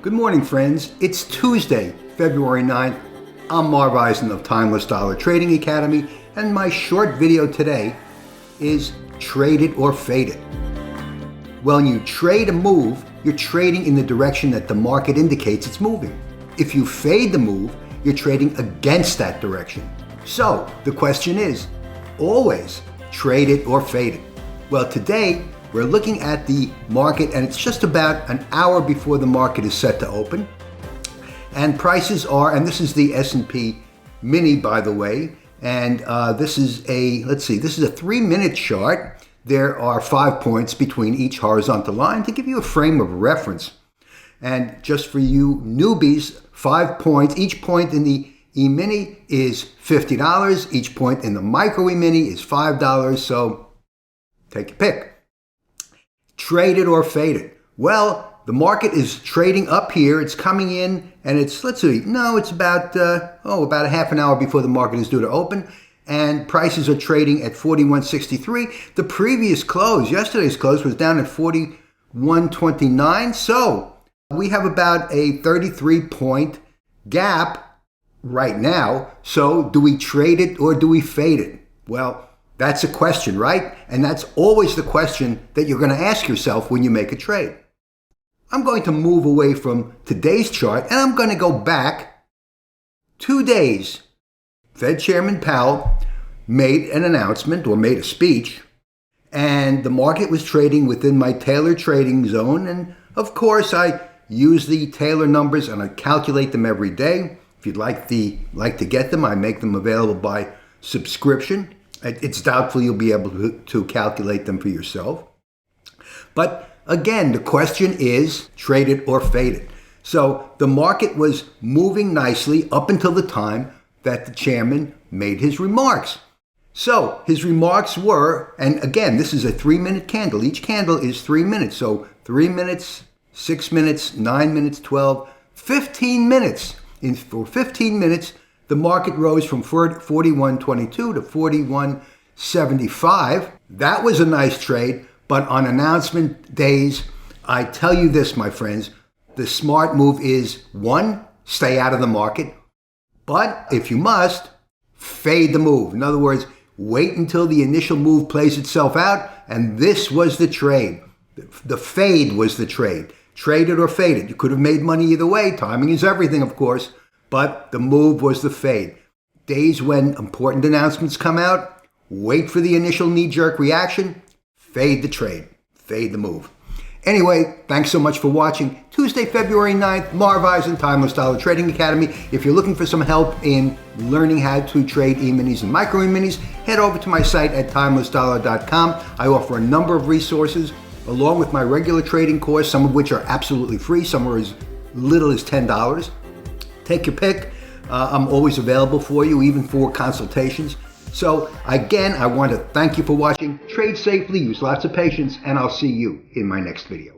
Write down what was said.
Good morning, friends. It's Tuesday, February 9th. I'm Marv Eisen of Timeless Dollar Trading Academy, and my short video today is Trade It or Fade It. When you trade a move, you're trading in the direction that the market indicates it's moving. If you fade the move, you're trading against that direction. So the question is, always trade it or fade it. Well, today we're looking at the market, and it's just about an hour before the market is set to open. And prices are, and this is the S&P Mini, by the way, and this is a 3-minute chart. There are 5 points between each horizontal line to give you a frame of reference. And just for you newbies, 5 points, each point in the E-mini is $50. Each point in the micro E-mini is $5. So take your pick. Trade it or fade it. Well, the market is trading up here. It's coming in, and it's about a half an hour before the market is due to open, and prices are trading at 41.63. The previous close, yesterday's close, was down at 41.29. So we have about a 33-point gap right now. So do we trade it or do we fade it? Well, that's a question, right? And that's always the question that you're going to ask yourself when you make a trade. I'm going to move away from today's chart, and I'm going to go back 2 days. Fed Chairman Powell made an announcement or made a speech, and the market was trading within my Taylor trading zone. And of course, I use the Taylor numbers and I calculate them every day. If you'd like to get them, I make them available by subscription. It's doubtful you'll be able to calculate them for yourself. But again, the question is trade it or fade it. So the market was moving nicely up until the time that the chairman made his remarks. So his remarks were, and again, this is a 3-minute candle. Each candle is 3 minutes. So 3 minutes, 6 minutes, 9 minutes, 12, 15 minutes. For 15 minutes, the market rose from 41.22 to 41.75. That was a nice trade, but on announcement days, I tell you this, my friends, the smart move is, 1, stay out of the market, but if you must, fade the move. In other words, wait until the initial move plays itself out, and this was the trade. The fade was the trade. Trade it or fade it. You could have made money either way. Timing is everything, of course. But the move was the fade. Days when important announcements come out, wait for the initial knee-jerk reaction, fade the trade, fade the move. Anyway, thanks so much for watching. Tuesday, February 9th, Marv Eisen, Timeless Dollar Trading Academy. If you're looking for some help in learning how to trade E-minis and micro E-minis, head over to my site at timelessdollar.com. I offer a number of resources along with my regular trading course, some of which are absolutely free, some are as little as $10. Take your pick. I'm always available for you, even for consultations. So again, I want to thank you for watching. Trade safely, use lots of patience, and I'll see you in my next video.